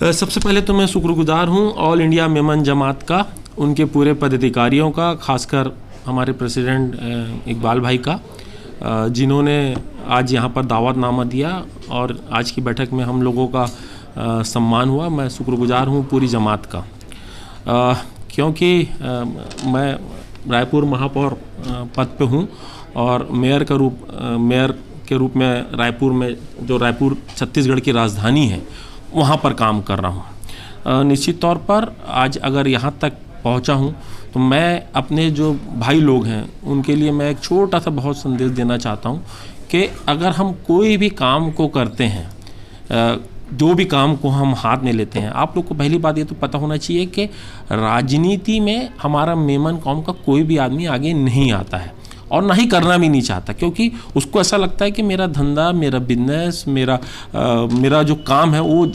सबसे पहले तो मैं शुक्रगुजार हूँ ऑल इंडिया मेमन जमात का, उनके पूरे पदाधिकारियों का, खासकर हमारे प्रेसिडेंट इकबाल भाई का, जिन्होंने आज यहाँ पर दावतनामा दिया और आज की बैठक में हम लोगों का सम्मान हुआ। मैं शुक्रगुजार हूँ पूरी जमात का, क्योंकि मैं रायपुर महापौर पद पे हूँ और मेयर के रूप में रायपुर में, जो रायपुर छत्तीसगढ़ की राजधानी है, वहाँ पर काम कर रहा हूँ। निश्चित तौर पर आज अगर यहाँ तक पहुँचा हूँ तो मैं अपने जो भाई लोग हैं उनके लिए मैं एक छोटा सा बहुत संदेश देना चाहता हूँ कि अगर हम कोई भी काम को करते हैं, जो भी काम को हम हाथ में लेते हैं, आप लोग को पहली बात ये तो पता होना चाहिए कि राजनीति में हमारा मेमन कौम का कोई भी आदमी आगे नहीं आता है और ना ही करना भी नहीं चाहता, क्योंकि उसको ऐसा लगता है कि मेरा धंधा, मेरा बिजनेस, मेरा जो काम है वो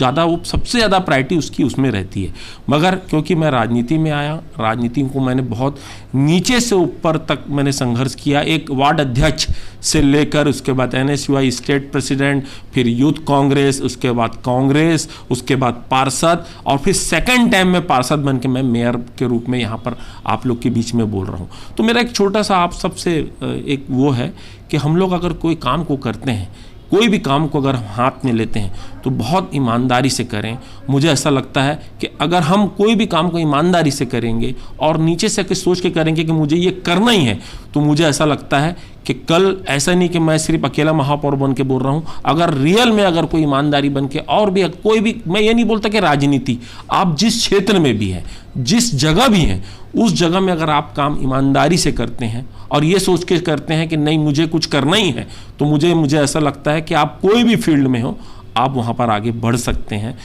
सबसे ज़्यादा प्रायोरिटी उसकी उसमें रहती है। मगर क्योंकि मैं राजनीति में आया, राजनीति को मैंने बहुत नीचे से ऊपर तक मैंने संघर्ष किया, एक वार्ड अध्यक्ष से लेकर उसके बाद NSUI स्टेट प्रेसिडेंट, फिर यूथ कांग्रेस, उसके बाद कांग्रेस, उसके बाद पार्षद और फिर सेकंड टाइम में पार्षद बन के मैं मेयर के रूप में यहाँ पर आप लोग के बीच में बोल रहा हूँ। तो मेरा एक छोटा सा आप सबसे एक वो है कि हम लोग अगर कोई काम को करते हैं, कोई भी काम को अगर हम हाथ में लेते हैं तो बहुत ईमानदारी से करें। मुझे ऐसा लगता है कि अगर हम कोई भी काम को ईमानदारी से करेंगे और नीचे से सोच के करेंगे कि मुझे ये करना ही है, तो मुझे ऐसा लगता है कि कल ऐसा नहीं कि मैं सिर्फ अकेला महापौर बन के बोल रहा हूँ, अगर रियल में अगर कोई ईमानदारी बन के और भी कोई भी, मैं ये नहीं बोलता कि राजनीति, आप जिस क्षेत्र में भी हैं, जिस जगह भी हैं, उस जगह में अगर आप काम ईमानदारी से करते हैं और ये सोच के करते हैं कि नहीं मुझे कुछ करना ही है, तो मुझे ऐसा लगता है कि आप कोई भी फील्ड में हो, आप वहाँ पर आगे बढ़ सकते हैं।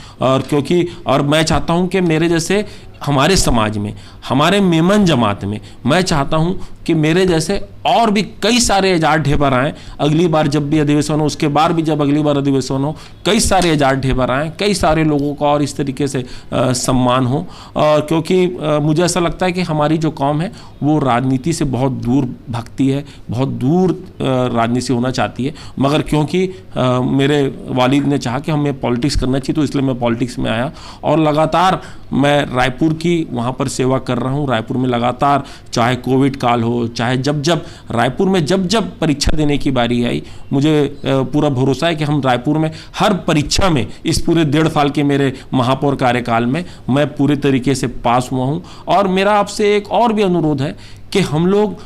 और मैं चाहता हूँ कि मेरे जैसे हमारे समाज में, हमारे मेमन जमात में, मैं चाहता हूँ कि मेरे जैसे और भी कई सारे एजाज ढेबर आएँ। अगली बार जब भी अधिवेशन हो, उसके बाद भी जब अगली बार अधिवेशन हो, कई सारे एजाज ढेबर आएँ, कई सारे लोगों का और इस तरीके से सम्मान हो। और क्योंकि मुझे ऐसा लगता है कि हमारी जो कौम है वो राजनीति से बहुत दूर भागती है, बहुत दूर राजनीति से होना चाहती है, मगर क्योंकि मेरे वालिद ने चाहा कि हमें पॉलिटिक्स करना चाहिए, तो इसलिए मैं पॉलिटिक्स में आया और लगातार मैं रायपुर की वहाँ पर सेवा कर रहा हूँ। रायपुर में लगातार, चाहे कोविड काल हो, चाहे जब रायपुर में जब परीक्षा देने की बारी आई, मुझे पूरा भरोसा है कि हम रायपुर में हर परीक्षा में इस पूरे 1.5 साल के मेरे महापौर कार्यकाल में मैं पूरे तरीके से पास हुआ हूँ। और मेरा आपसे एक और भी अनुरोध है कि हम लोग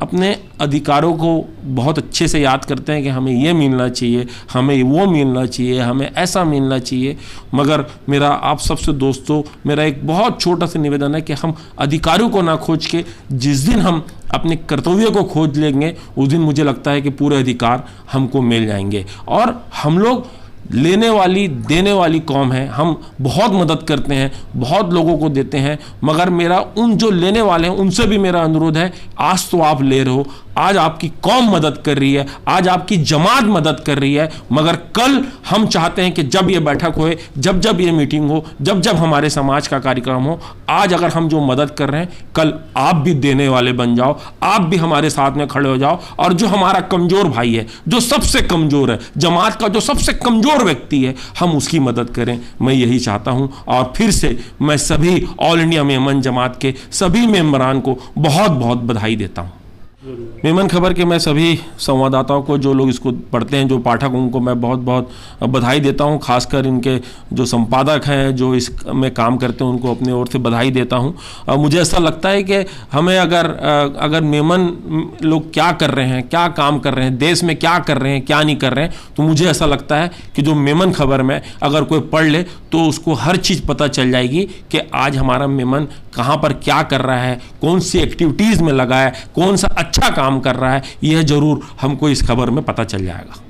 अपने अधिकारों को बहुत अच्छे से याद करते हैं कि हमें ये मिलना चाहिए, हमें वो मिलना चाहिए, हमें ऐसा मिलना चाहिए, मगर मेरा आप सबसे दोस्तों मेरा एक बहुत छोटा सा निवेदन है कि हम अधिकारों को ना खोज के जिस दिन हम अपने कर्तव्यों को खोज लेंगे, उस दिन मुझे लगता है कि पूरे अधिकार हमको मिल जाएंगे। और हम लोग लेने वाली देने वाली कौम है, हम बहुत मदद करते हैं, बहुत लोगों को देते हैं, मगर मेरा उन जो लेने वाले हैं उनसे भी मेरा अनुरोध है, आज तो आप ले रहे हो, आज आपकी कौम मदद कर रही है, आज आपकी जमात मदद कर रही है, मगर कल हम चाहते हैं कि जब ये बैठक होए, जब ये मीटिंग हो, जब हमारे समाज का कार्यक्रम हो, आज अगर हम जो मदद कर रहे हैं, कल आप भी देने वाले बन जाओ, आप भी हमारे साथ में खड़े हो जाओ। और जो हमारा कमजोर भाई है, जो सबसे कमजोर है, जमात का जो सबसे कमजोर व्यक्ति है, हम उसकी मदद करें, मैं यही चाहता हूं। और फिर से मैं सभी ऑल इंडिया मेमन जमात के सभी मेंबरान को बहुत बहुत बधाई देता हूं। मेमन खबर के मैं सभी संवाददाताओं को, जो लोग इसको पढ़ते हैं, जो पाठक, उनको मैं बहुत बहुत बधाई देता हूं। खासकर इनके जो संपादक हैं, जो इस में काम करते हैं, उनको अपने ओर से बधाई देता हूं। मुझे ऐसा लगता है कि हमें अगर मेमन लोग क्या कर रहे हैं, क्या काम कर रहे हैं, देश में क्या कर रहे हैं, क्या नहीं कर रहे हैं, तो मुझे ऐसा लगता है कि जो मेमन खबर में अगर कोई पढ़ ले तो उसको हर चीज़ पता चल जाएगी कि आज हमारा मेमन कहाँ पर क्या कर रहा है, कौन सी एक्टिविटीज़ में लगा है, कौन सा अच्छा काम कर रहा है, यह जरूर हमको इस खबर में पता चल जाएगा।